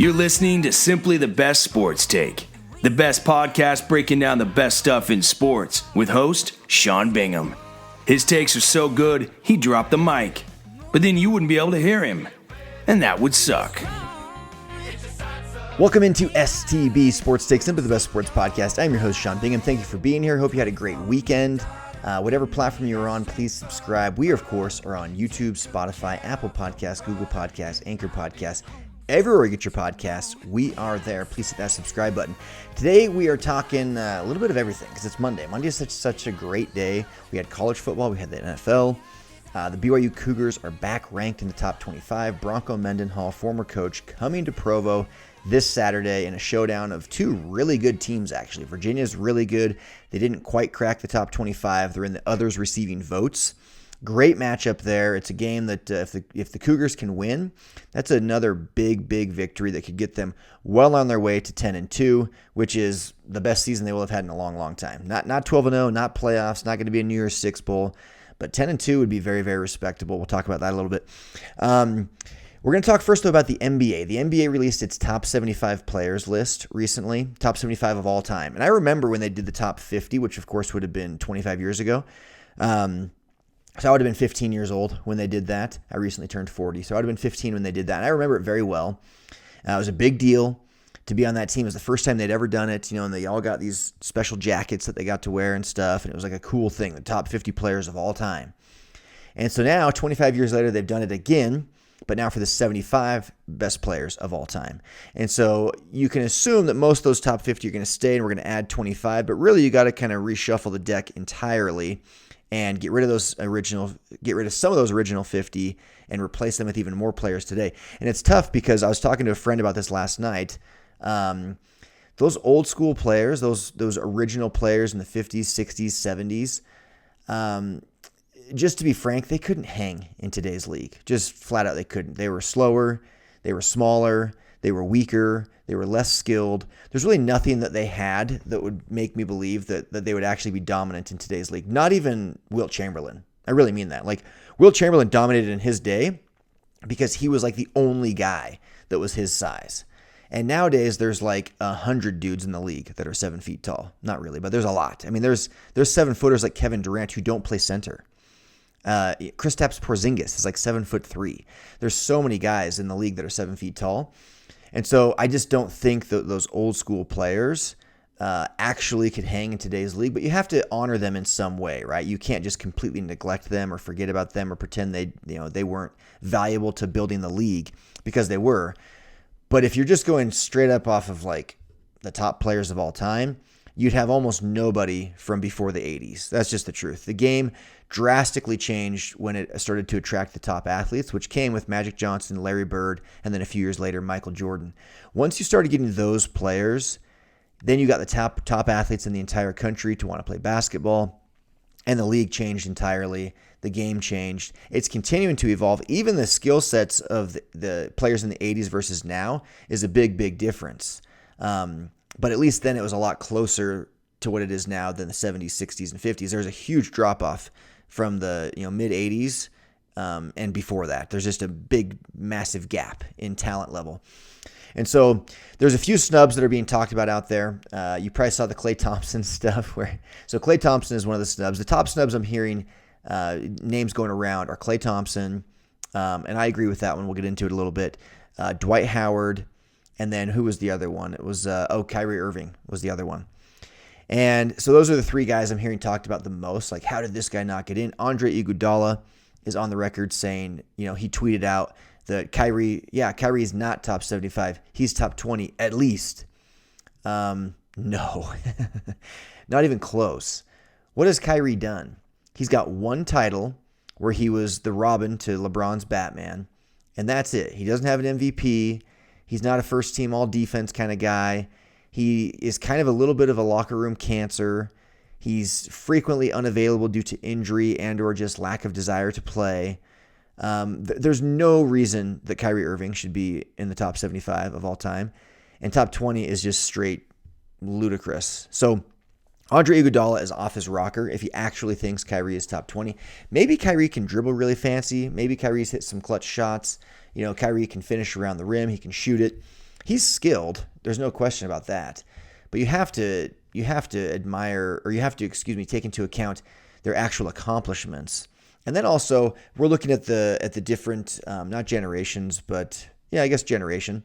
You're listening to Simply the Best Sports Take, the best podcast breaking down the best stuff in sports with host Sean Bingham. His takes are so good, he dropped the mic, but then you wouldn't be able to hear him, and that would suck. Welcome into STB Sports Take, Simply the Best Sports Podcast. I'm your host, Sean Bingham. Thank you for being here. Hope you had a great weekend. Whatever platform you're on, please subscribe. We, of course, are on YouTube, Spotify, Apple Podcasts, Google Podcasts, Anchor Podcasts. Everywhere you get your podcasts, we are there. Please hit that subscribe button. Today, we are talking a little bit of everything because it's Monday. Monday is such a great day. We had college football. We had the NFL. The BYU Cougars are back ranked in the top 25. Bronco Mendenhall, former coach, coming to Provo this Saturday in a showdown of two really good teams, actually. Virginia's really good. They didn't quite crack the top 25. They're in the others receiving votes. Great matchup there. It's a game that if the Cougars can win, that's another big victory that could get them well on their way to 10-2, which is the best season they will have had in a long time. Not 12-0, not playoffs, not going to be a New Year's Six bowl, but 10-2 would be very respectable. We'll talk about that a little bit. We're going to talk first, though, about the NBA. The NBA released its top 75 players list recently, top 75 of all time. And I remember when they did the top 50, which, of course, would have been 25 years ago. So I would have been 15 years old when they did that. I recently turned 40, so I would have been 15 when they did that. And I remember it very well. It was a big deal to be on that team. It was the first time they'd ever done it, and they all got these special jackets that they got to wear and stuff, and it was like a cool thing, the top 50 players of all time. And so now, 25 years later, they've done it again, but now for the 75 best players of all time. And so you can assume that most of those top 50 are going to stay, and we're going to add 25, but really you got to kind of reshuffle the deck entirely and get rid of some of those original 50 and replace them with even more players today. And it's tough because I was talking to a friend about this last night. Those old school players, those original players in the 50s, 60s, 70s, just to be frank, they couldn't hang in today's league. Just flat out, they couldn't. They were slower, they were smaller, they were weaker, they were less skilled. There's really nothing that they had that would make me believe that they would actually be dominant in today's league. Not even Wilt Chamberlain. I really mean that. Like, Wilt Chamberlain dominated in his day because he was like the only guy that was his size. And nowadays, there's like 100 dudes in the league that are 7 feet tall. Not really, but there's a lot. I mean, there's 7-footers like Kevin Durant who don't play center. Kristaps Porzingis is like 7'3". There's so many guys in the league that are 7 feet tall. And so I just don't think that those old school players actually could hang in today's league, but you have to honor them in some way, right? You can't just completely neglect them or forget about them or pretend they weren't valuable to building the league, because they were. But if you're just going straight up off of like the top players of all time, you'd have almost nobody from before the 80s. That's just the truth. The game drastically changed when it started to attract the top athletes, which came with Magic Johnson, Larry Bird, and then a few years later, Michael Jordan. Once you started getting those players, then you got the top athletes in the entire country to want to play basketball, and the league changed entirely. The game changed. It's continuing to evolve. Even the skill sets of the players in the 80s versus now is a big difference. But at least then it was a lot closer to what it is now than the 70s, 60s, and 50s. There's a huge drop-off from the mid-80s and before that. There's just a big, massive gap in talent level. And so there's a few snubs that are being talked about out there. You probably saw the Klay Thompson stuff. So Klay Thompson is one of the snubs. The top snubs I'm hearing names going around are Klay Thompson, and I agree with that one. We'll get into it a little bit. Dwight Howard, and then who was the other one? It was, Kyrie Irving was the other one. And so those are the three guys I'm hearing talked about the most. Like, how did this guy not get in? Andre Iguodala is on the record saying, he tweeted out that Kyrie's not top 75. He's top 20 at least. No, not even close. What has Kyrie done? He's got one title where he was the Robin to LeBron's Batman, and that's it. He doesn't have an MVP. He's not a first-team all-defense kind of guy. He is kind of a little bit of a locker room cancer. He's frequently unavailable due to injury and or just lack of desire to play. There's no reason that Kyrie Irving should be in the top 75 of all time. And top 20 is just straight ludicrous. So Andre Iguodala is off his rocker if he actually thinks Kyrie is top 20. Maybe Kyrie can dribble really fancy. Maybe Kyrie's hit some clutch shots. Kyrie can finish around the rim. He can shoot it. He's skilled. There's no question about that. But you have to admire, or you have to, take into account their actual accomplishments. And then also, we're looking at the different, not generations, but yeah, I guess generation.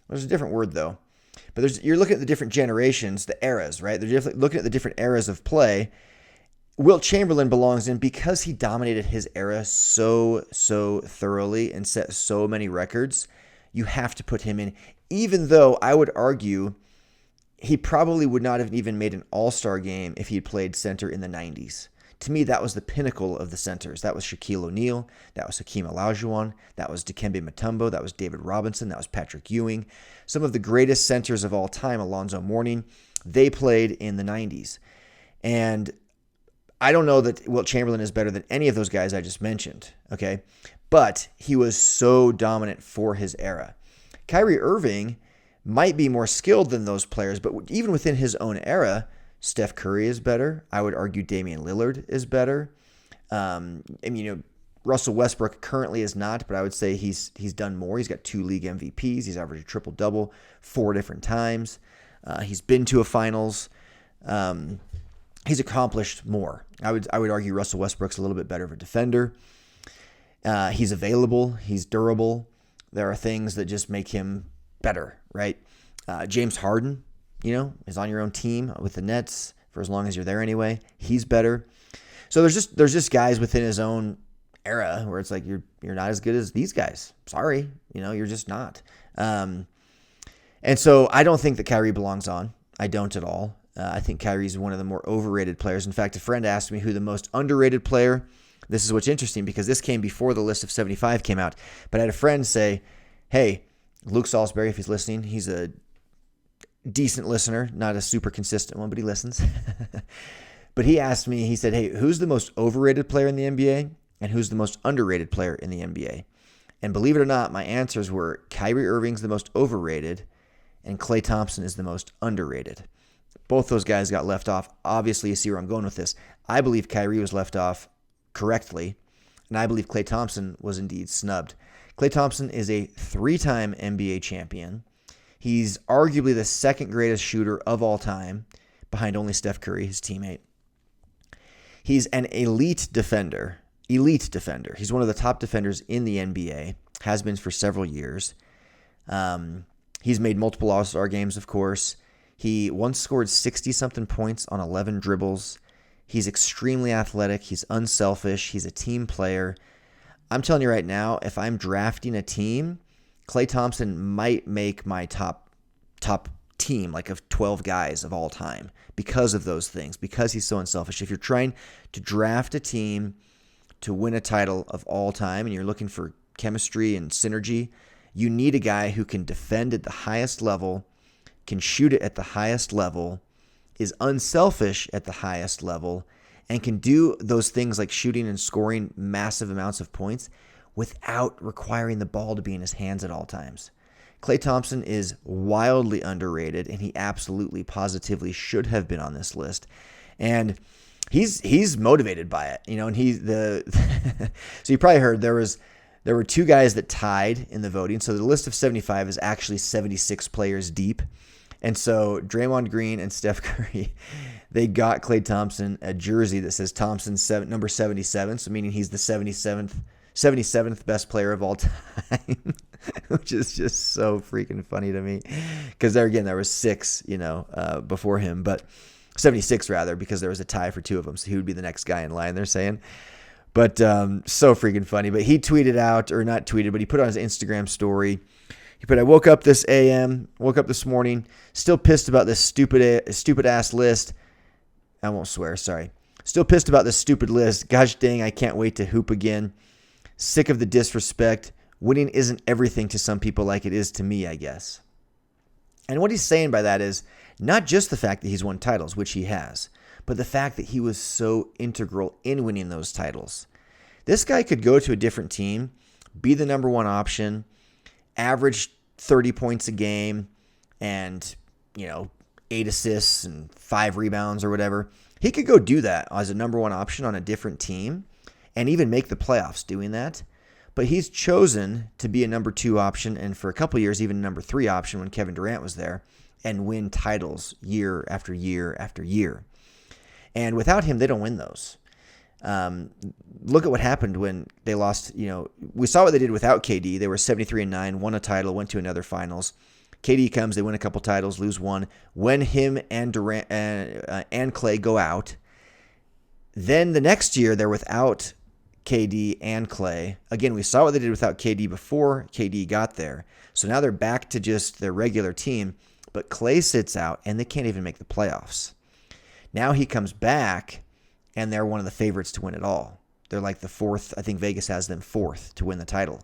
There's a different word though. But you're looking at the different generations, the eras, right? They're looking at the different eras of play. Wilt Chamberlain belongs in because he dominated his era so thoroughly and set so many records. You have to put him in, even though I would argue he probably would not have even made an all-star game if he had played center in the 90s. To me, that was the pinnacle of the centers. That was Shaquille O'Neal. That was Hakeem Olajuwon. That was Dikembe Mutombo. That was David Robinson. That was Patrick Ewing. Some of the greatest centers of all time, Alonzo Mourning, they played in the 90s. And I don't know that Wilt Chamberlain is better than any of those guys I just mentioned, okay? But he was so dominant for his era. Kyrie Irving might be more skilled than those players, but even within his own era, Steph Curry is better. I would argue Damian Lillard is better. Russell Westbrook currently is not, but I would say he's done more. He's got 2 league MVPs. He's averaged a triple-double 4 different times. He's been to a finals. He's accomplished more. I would argue Russell Westbrook's a little bit better of a defender. He's available. He's durable. There are things that just make him better, right? James Harden, is on your own team with the Nets for as long as you're there anyway. He's better. So there's just guys within his own era where it's like you're not as good as these guys. Sorry, you're just not. And so I don't think that Kyrie belongs on. I don't at all. I think Kyrie's one of the more overrated players. In fact, a friend asked me who the most underrated player. This is what's interesting because this came before the list of 75 came out. But I had a friend say, hey, Luke Salisbury, if he's listening, he's a decent listener, not a super consistent one, but he listens. But he asked me, he said, hey, who's the most overrated player in the NBA and who's the most underrated player in the NBA? And believe it or not, my answers were Kyrie Irving's the most overrated and Klay Thompson is the most underrated. Both those guys got left off. Obviously, you see where I'm going with this. I believe Kyrie was left off correctly, and I believe Klay Thompson was indeed snubbed. Klay Thompson is a 3-time NBA champion. He's arguably the second greatest shooter of all time, behind only Steph Curry, his teammate. He's an elite defender. He's one of the top defenders in the NBA, has been for several years. He's made multiple All-Star games, of course. He once scored 60-something points on 11 dribbles. He's extremely athletic. He's unselfish. He's a team player. I'm telling you right now, if I'm drafting a team, Klay Thompson might make my top team, like of 12 guys of all time, because of those things, because he's so unselfish. If you're trying to draft a team to win a title of all time and you're looking for chemistry and synergy, you need a guy who can defend at the highest level, can shoot it at the highest level, is unselfish at the highest level, and can do those things like shooting and scoring massive amounts of points without requiring the ball to be in his hands at all times. Klay Thompson is wildly underrated, and he absolutely, positively should have been on this list. And he's motivated by it, and so you probably heard there were 2 guys that tied in the voting. So the list of 75 is actually 76 players deep. And so Draymond Green and Steph Curry, they got Klay Thompson a jersey that says Thompson number 77, so meaning he's the 77th best player of all time, which is just so freaking funny to me. Because there was 6, before him, but 76 rather, because there was a tie for 2 of them, so he would be the next guy in line, they're saying. But so freaking funny. But he tweeted out, or not tweeted, but he put on his Instagram story. He put, I woke up this morning, still pissed about this stupid ass list. I won't swear, sorry. Still pissed about this stupid list. Gosh dang, I can't wait to hoop again. Sick of the disrespect. Winning isn't everything to some people like it is to me, I guess. And what he's saying by that is not just the fact that he's won titles, which he has, but the fact that he was so integral in winning those titles. This guy could go to a different team, be the number 1 option, average 30 points a game and, 8 assists and 5 rebounds or whatever. He could go do that as a number 1 option on a different team and even make the playoffs doing that. but he's chosen to be a number 2 option, and for a couple years, even a number 3 option when Kevin Durant was there, and win titles year after year after year. And without him, they don't win those. Look at what happened when they lost. We saw what they did without KD. They were 73-9, won a title, went to another finals. KD comes, they win a couple titles, lose one. When him and Durant and Klay go out, then the next year they're without KD and Klay. Again, we saw what they did without KD before KD got there. So now they're back to just their regular team, but Klay sits out and they can't even make the playoffs. Now he comes back and they're one of the favorites to win it all. They're like the 4th. I think Vegas has them 4th to win the title.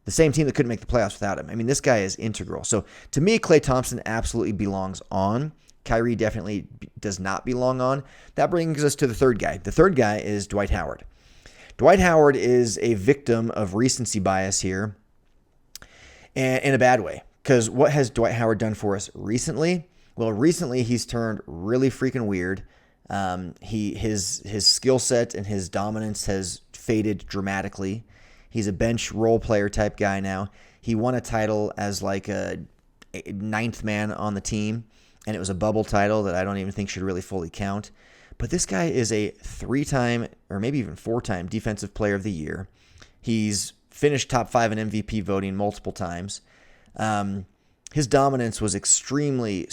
The same team that couldn't make the playoffs without him. I mean, this guy is integral. So to me, Klay Thompson absolutely belongs on. Kyrie definitely does not belong on. That brings us to the third guy. The third guy is Dwight Howard. Dwight Howard is a victim of recency bias here, and in a bad way. Because what has Dwight Howard done for us recently? Well, recently he's turned really freaking weird. His skill set and his dominance has faded dramatically. He's a bench role player type guy now. He won a title as like a 9th man on the team, and it was a bubble title that I don't even think should really fully count. But this guy is a 3-time or maybe even 4-time defensive player of the year. He's finished top 5 in MVP voting multiple times. His dominance was extremely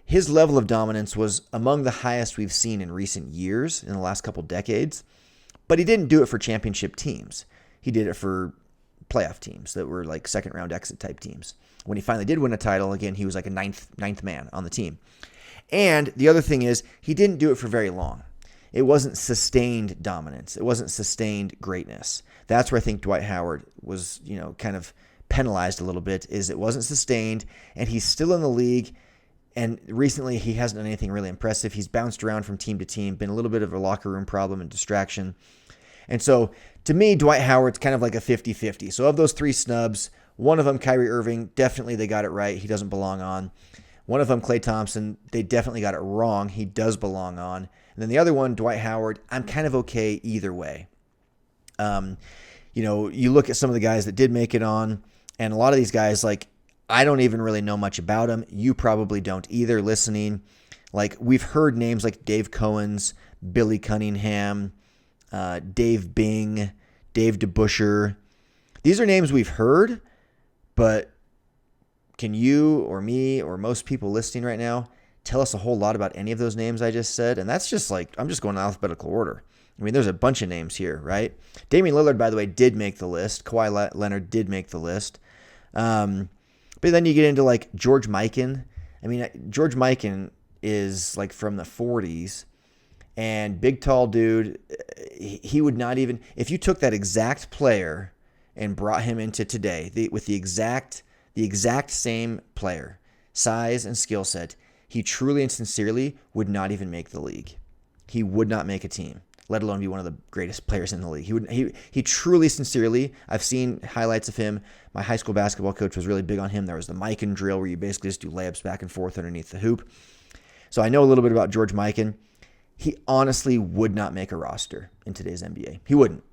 his level of dominance was among the highest we've seen in recent years, in the last couple decades. But he didn't do it for championship teams. He did it for playoff teams that were like second-round exit type teams. When he finally did win a title, again, he was like a ninth man on the team. And the other thing is, he didn't do it for very long. It wasn't sustained dominance. It wasn't sustained greatness. That's where I think Dwight Howard was, kind of penalized a little bit, is it wasn't sustained, and he's still in the league. And recently, he hasn't done anything really impressive. He's bounced around from team to team, been a little bit of a locker room problem and distraction. And so, to me, Dwight Howard's kind of like a 50-50. So, of those 3 snubs, one of them, Kyrie Irving, definitely they got it right. He doesn't belong on. One of them, Klay Thompson, they definitely got it wrong. He does belong on. And then the other one, Dwight Howard, I'm kind of okay either way. You look at some of the guys that did make it on, and a lot of these guys, I don't even really know much about them. You probably don't either listening. We've heard names like Dave Cohen's, Billy Cunningham, Dave Bing, Dave DeBuscher. These are names we've heard, but can you or me or most people listening right now tell us a whole lot about any of those names I just said? And that's just I'm just going in alphabetical order. I mean, there's a bunch of names here, right? Damian Lillard, by the way, did make the list. Kawhi Leonard did make the list. But then you get into George Mikan. I mean, George Mikan is from the 40s, and big tall dude. He would not even, if you took that exact player and brought him into today with the exact same player, size and skill set, he truly and sincerely would not even make the league. He would not make a team, let alone be one of the greatest players in the league. He truly, sincerely, I've seen highlights of him. My high school basketball coach was really big on him. There was the Mikan drill where you basically just do layups back and forth underneath the hoop. So I know a little bit about George Mikan. He honestly would not make a roster in today's NBA. He wouldn't.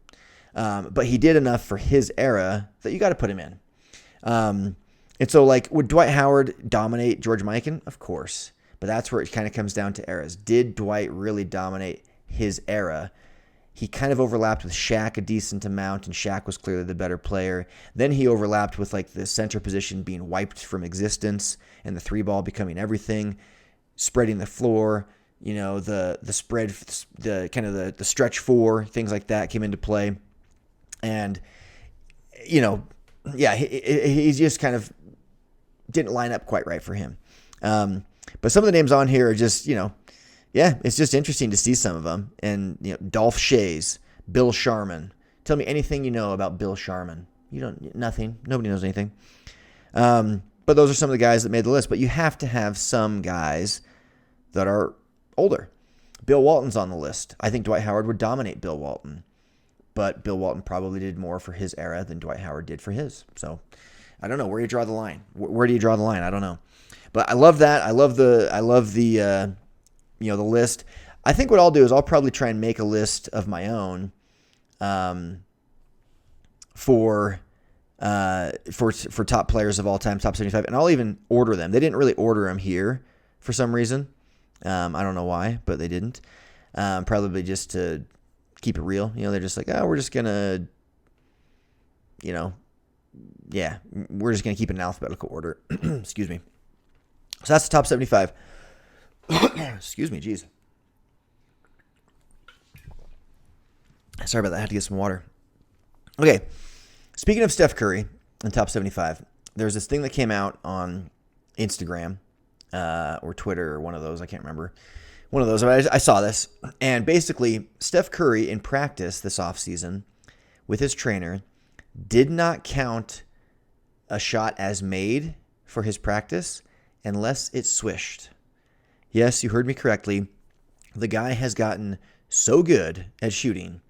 But he did enough for his era that you got to put him in. And so, would Dwight Howard dominate George Mikan? Of course. But that's where it kind of comes down to eras. Did Dwight really dominate his era? He kind of overlapped with Shaq a decent amount, and Shaq was clearly the better player. Then he overlapped with the center position being wiped from existence and the 3-ball becoming everything, spreading the floor, the spread, the kind of the stretch 4, things like that came into play. And, he just kind of didn't line up quite right for him. But some of the names on here are just, it's just interesting to see some of them. And, Dolph Schayes, Bill Sharman. Tell me anything you know about Bill Sharman. Nothing. Nobody knows anything. But those are some of the guys that made the list. But you have to have some guys that are older. Bill Walton's on the list. I think Dwight Howard would dominate Bill Walton. But Bill Walton probably did more for his era than Dwight Howard did for his. So I don't know. Where do you draw the line? Where do you draw the line? I don't know. But I love that. I love the list. I think what I'll do is I'll probably try and make a list of my own. for top players of all time, top 75, and I'll even order them. They didn't really order them here for some reason. I don't know why, but they didn't. Probably just to keep it real. They're just like, we're just gonna, we're just gonna keep it in alphabetical order. Excuse me. So that's the top 75. Excuse me, geez. Sorry about that. I had to get some water. Okay. Speaking of Steph Curry in top 75, there's this thing that came out on Instagram or Twitter or one of those. I can't remember. One of those. I saw this. And basically, Steph Curry in practice this offseason with his trainer did not count a shot as made for his practice unless it swished. Yes, you heard me correctly. The guy has gotten so good at shooting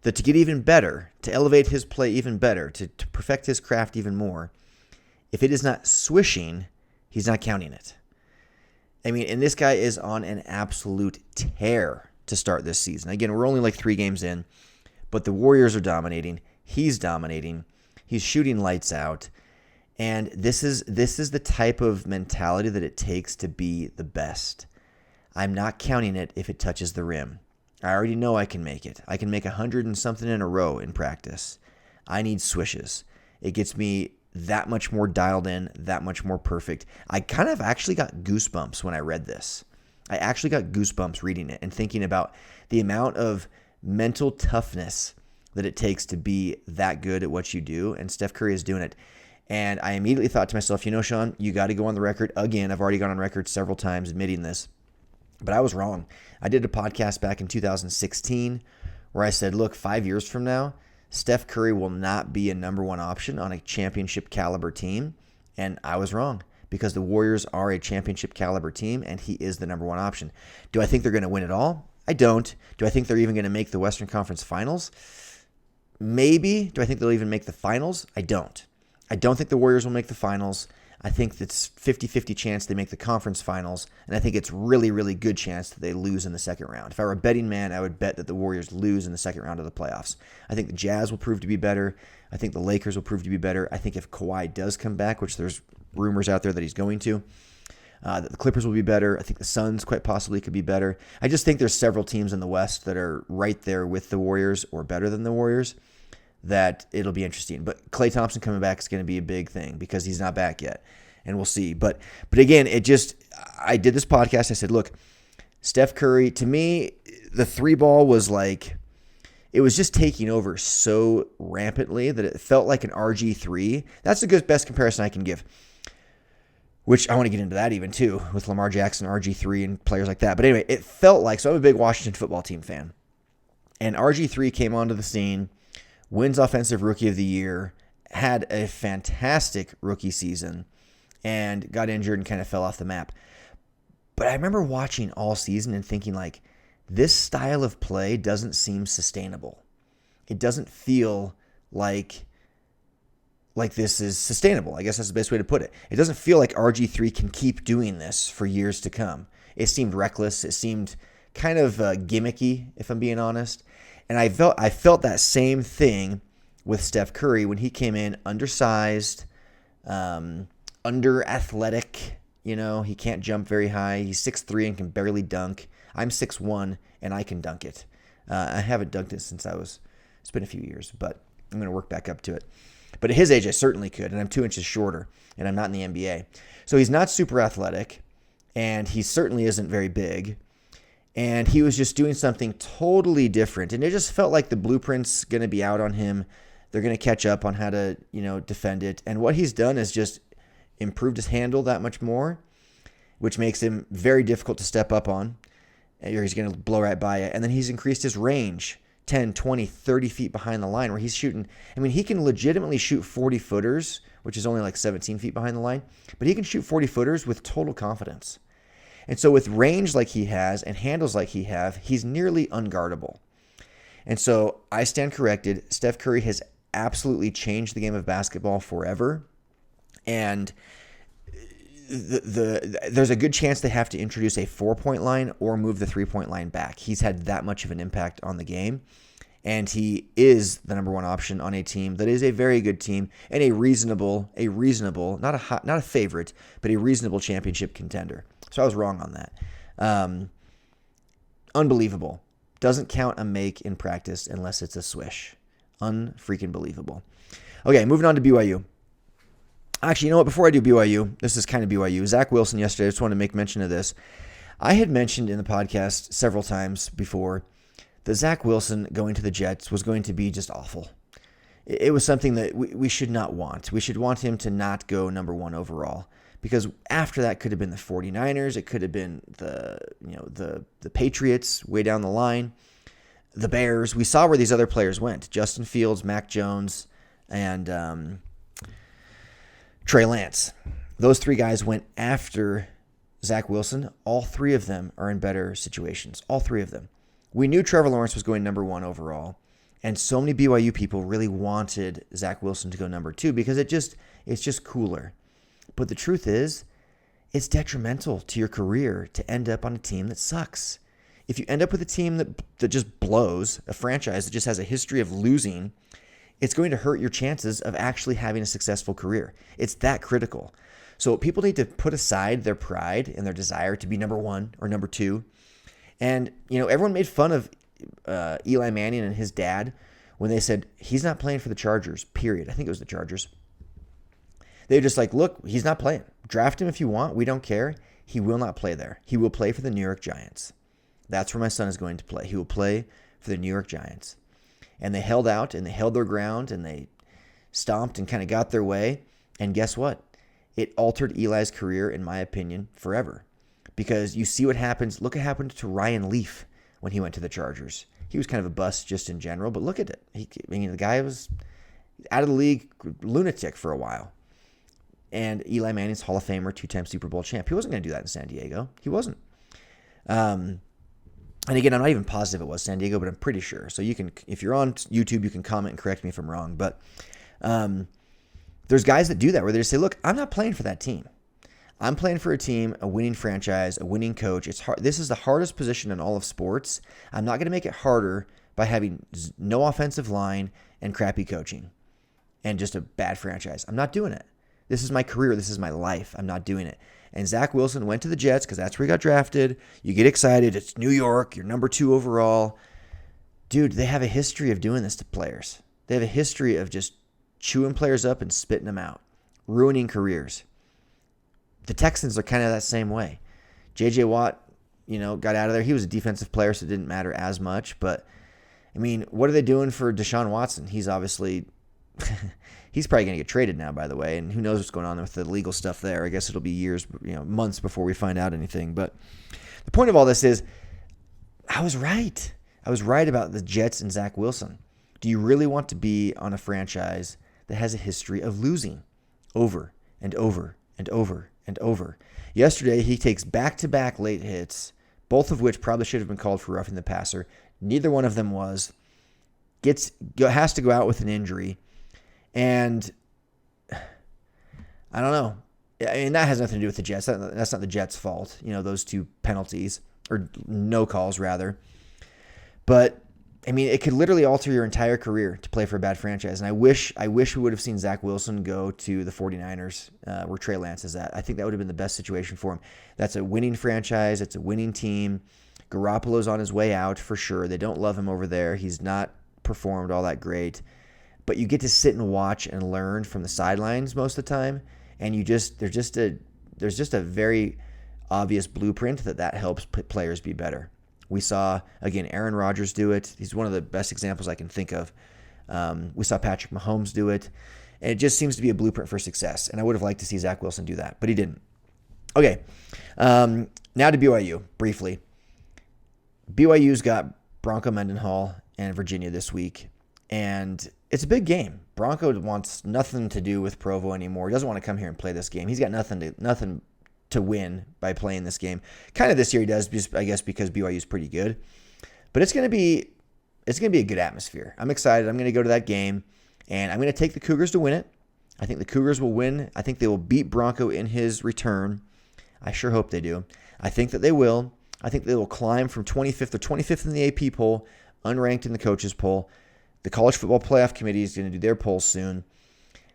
that to get even better, to elevate his play even better, to perfect his craft even more, if it is not swishing, he's not counting it. I mean, and this guy is on an absolute tear to start this season. Again, we're only like 3 games in, but the Warriors are dominating. He's dominating. He's shooting lights out. And this is the type of mentality that it takes to be the best. I'm not counting it if it touches the rim. I already know I can make it. I can make 100 and something in a row in practice. I need swishes. It gets me that much more dialed in, that much more perfect. I kind of actually got goosebumps when I read this. I actually got goosebumps reading it and thinking about the amount of mental toughness that it takes to be that good at what you do, and Steph Curry is doing it. And I immediately thought to myself, Sean, you got to go on the record again. I've already gone on record several times admitting this, but I was wrong. I did a podcast back in 2016 where I said, look, 5 years from now, Steph Curry will not be a number 1 option on a championship caliber team. And I was wrong because the Warriors are a championship caliber team and he is the number 1 option. Do I think they're going to win it all? I don't. Do I think they're even going to make the Western Conference Finals? Maybe. Do I think they'll even make the finals? I don't. I don't think the Warriors will make the finals. I think it's 50-50 chance they make the conference finals, and I think it's really, really good chance that they lose in the second round. If I were a betting man, I would bet that the Warriors lose in the second round of the playoffs. I think the Jazz will prove to be better. I think the Lakers will prove to be better. I think if Kawhi does come back, which there's rumors out there that he's going to, that the Clippers will be better. I think the Suns quite possibly could be better. I just think there's several teams in the West that are right there with the Warriors or better than the Warriors, that it'll be interesting. But Klay Thompson coming back is going to be a big thing because he's not back yet, and we'll see. But again, I did this podcast. I said, look, Steph Curry, to me, the 3-ball was like, it was just taking over so rampantly that it felt like an RG3. That's the best comparison I can give, which I want to get into that even too with Lamar Jackson, RG3, and players like that. But anyway, it felt like, so I'm a big Washington football team fan, and RG3 came onto the scene, wins Offensive Rookie of the Year, had a fantastic rookie season, and got injured and kind of fell off the map. But I remember watching all season and thinking, like, this style of play doesn't seem sustainable. It doesn't feel like this is sustainable. I guess that's the best way to put it. It doesn't feel like RG3 can keep doing this for years to come. It seemed reckless. It seemed kind of gimmicky, if I'm being honest. And I felt that same thing with Steph Curry when he came in undersized, under athletic. He can't jump very high. He's 6'3" and can barely dunk. I'm 6'1" and I can dunk it. I haven't dunked it since it's been a few years, but I'm going to work back up to it. But at his age, I certainly could, and I'm 2 inches shorter, and I'm not in the NBA. So he's not super athletic, and he certainly isn't very big. And he was just doing something totally different. And it just felt like the blueprint's going to be out on him. They're going to catch up on how to, defend it. And what he's done is just improved his handle that much more, which makes him very difficult to step up on. He's going to blow right by it. And then he's increased his range 10, 20, 30 feet behind the line where he's shooting. I mean, he can legitimately shoot 40-footers, which is only like 17 feet behind the line. But he can shoot 40-footers with total confidence. And so with range like he has and handles like he have, he's nearly unguardable. And so I stand corrected. Steph Curry has absolutely changed the game of basketball forever. And there's a good chance they have to introduce a 4-point line or move the 3-point line back. He's had that much of an impact on the game. And he is the number one option on a team that is a very good team and a reasonable, not a favorite, but a reasonable championship contender. So I was wrong on that. Unbelievable. Doesn't count a make in practice unless it's a swish. Unfreaking believable. Okay, moving on to BYU. Actually, you know what? Before I do BYU, this is kind of BYU. Zach Wilson yesterday, I just want to make mention of this. I had mentioned in the podcast several times before that Zach Wilson going to the Jets was going to be just awful. It was something that we should not want. We should want him to not go number one overall, because after that could have been the 49ers. It could have been the Patriots way down the line, the Bears. We saw where these other players went. Justin Fields, Mac Jones, and Trey Lance. Those three guys went after Zach Wilson. All three of them are in better situations. All three of them. We knew Trevor Lawrence was going number one overall, and so many BYU people really wanted Zach Wilson to go number two because it's just cooler. But the truth is, it's detrimental to your career to end up on a team that sucks. If you end up with a team that just blows, a franchise that just has a history of losing, it's going to hurt your chances of actually having a successful career. It's that critical. So people need to put aside their pride and their desire to be number one or number two. And, everyone made fun of Eli Manning and his dad when they said, he's not playing for the Chargers, period. I think it was the Chargers. They were just like, look, he's not playing. Draft him if you want. We don't care. He will not play there. He will play for the New York Giants. That's where my son is going to play. He will play for the New York Giants. And they held out and they held their ground and they stomped and kind of got their way. And guess what? It altered Eli's career, in my opinion, forever. Because you see what happens. Look what happened to Ryan Leaf when he went to the Chargers. He was kind of a bust just in general, but look at it. The guy was out of the league, lunatic for a while. And Eli Manning's Hall of Famer, two-time Super Bowl champ. He wasn't going to do that in San Diego. He wasn't. And again, I'm not even positive it was San Diego, but I'm pretty sure. So you can, if you're on YouTube, you can comment and correct me if I'm wrong. But there's guys that do that where they just say, look, I'm not playing for that team. I'm playing for a team, a winning franchise, a winning coach. It's hard. This is the hardest position in all of sports. I'm not going to make it harder by having no offensive line and crappy coaching and just a bad franchise. I'm not doing it. This is my career. This is my life. I'm not doing it. And Zach Wilson went to the Jets because that's where he got drafted. You get excited. It's New York. You're number two overall. Dude, they have a history of doing this to players. They have a history of just chewing players up and spitting them out, ruining careers. The Texans are kind of that same way. J.J. Watt, got out of there. He was a defensive player, so it didn't matter as much. But, what are they doing for Deshaun Watson? He's obviously he's probably going to get traded now, by the way. And who knows what's going on with the legal stuff there. I guess it'll be years, months before we find out anything. But the point of all this is I was right. I was right about the Jets and Zach Wilson. Do you really want to be on a franchise that has a history of losing over and over and over and over? Yesterday, he takes back-to-back late hits, both of which probably should have been called for roughing the passer. Neither one of them was. Has to go out with an injury. And I don't know. That has nothing to do with the Jets. That's not the Jets' fault, those two penalties, or no calls, rather. But it could literally alter your entire career to play for a bad franchise. And I wish we would have seen Zach Wilson go to the 49ers where Trey Lance is at. I think that would have been the best situation for him. That's a winning franchise. It's a winning team. Garoppolo's on his way out for sure. They don't love him over there. He's not performed all that great. But you get to sit and watch and learn from the sidelines most of the time. And there's just a very obvious blueprint that helps players be better. We saw, again, Aaron Rodgers do it. He's one of the best examples I can think of. We saw Patrick Mahomes do it. And it just seems to be a blueprint for success. And I would have liked to see Zach Wilson do that, but he didn't. Okay, now to BYU, briefly. BYU's got Bronco Mendenhall and Virginia this week. And it's a big game. Bronco wants nothing to do with Provo anymore. He doesn't want to come here and play this game. He's got nothing to win by playing this game. Kind of this year he does, I guess, because BYU is pretty good. But it's going to be a good atmosphere. I'm excited. I'm going to go to that game, and I'm going to take the Cougars to win it. I think the Cougars will win. I think they will beat Bronco in his return. I sure hope they do. I think that they will. I think they will climb from 25th in the AP poll unranked in the coaches poll. The College Football Playoff Committee is going to do their poll soon.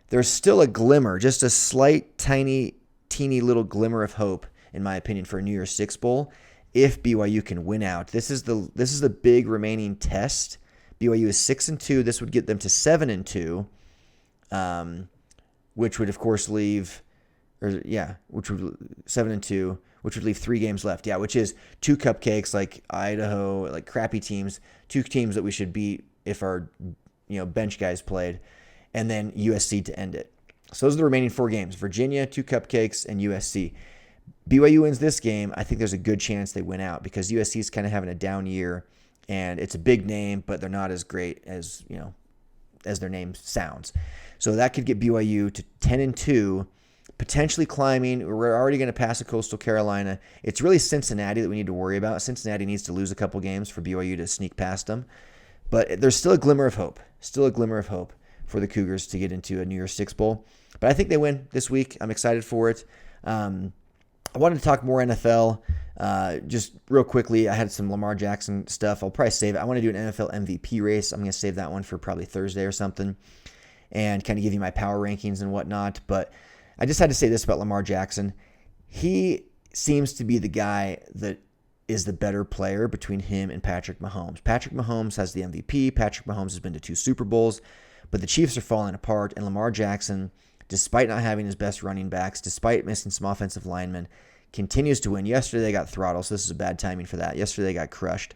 There's still a glimmer, just a slight, teeny little glimmer of hope, in my opinion, for a New Year's Six Bowl if BYU can win out. This is the big remaining test. BYU is 6-2. This would get them to 7-2, which would of course leave, 7-2, which would leave 3 games left. Yeah, which is 2 cupcakes like Idaho, like crappy teams, 2 teams that we should beat if our bench guys played, and then USC to end it. So those are the remaining 4 games: Virginia, 2 cupcakes, and USC. BYU wins this game. I think there's a good chance they win out because USC is kind of having a down year, and it's a big name, but they're not as great as as their name sounds. So that could get BYU to 10-2, potentially climbing. We're already going to pass a Coastal Carolina. It's really Cincinnati that we need to worry about. Cincinnati needs to lose a couple games for BYU to sneak past them. But there's still a glimmer of hope. For the Cougars to get into a New Year's Six Bowl. But I think they win this week. I'm excited for it. I wanted to talk more NFL. Just real quickly, I had some Lamar Jackson stuff. I'll probably save it. I want to do an NFL MVP race. I'm going to save that one for probably Thursday or something and kind of give you my power rankings and whatnot. But I just had to say this about Lamar Jackson. He seems to be the guy that is the better player between him and Patrick Mahomes. Patrick Mahomes has the MVP. Patrick Mahomes has been to 2 Super Bowls. But the Chiefs are falling apart, and Lamar Jackson, despite not having his best running backs, despite missing some offensive linemen, continues to win. Yesterday they got throttled, so this is a bad timing for that. Yesterday they got crushed.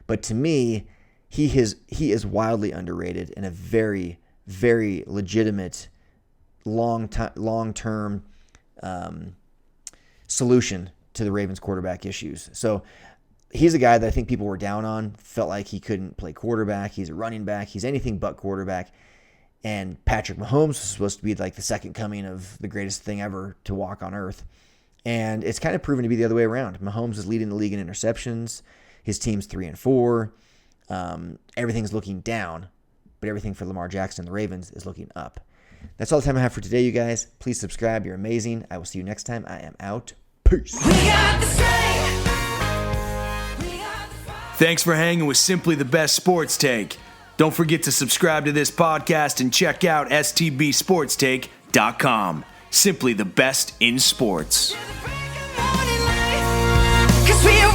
But to me, he is wildly underrated and a very, very legitimate long-term solution to the Ravens' quarterback issues. So he's a guy that I think people were down on, felt like he couldn't play quarterback. He's a running back. He's anything but quarterback. And Patrick Mahomes was supposed to be like the second coming of the greatest thing ever to walk on earth. And it's kind of proven to be the other way around. Mahomes is leading the league in interceptions. His team's 3-4. Everything's looking down, but everything for Lamar Jackson and the Ravens is looking up. That's all the time I have for today, you guys. Please subscribe. You're amazing. I will see you next time. I am out. Peace. Thanks for hanging with Simply the Best Sports Take. Don't forget to subscribe to this podcast and check out STBSportsTake.com. Simply the best in sports. 'Cause we are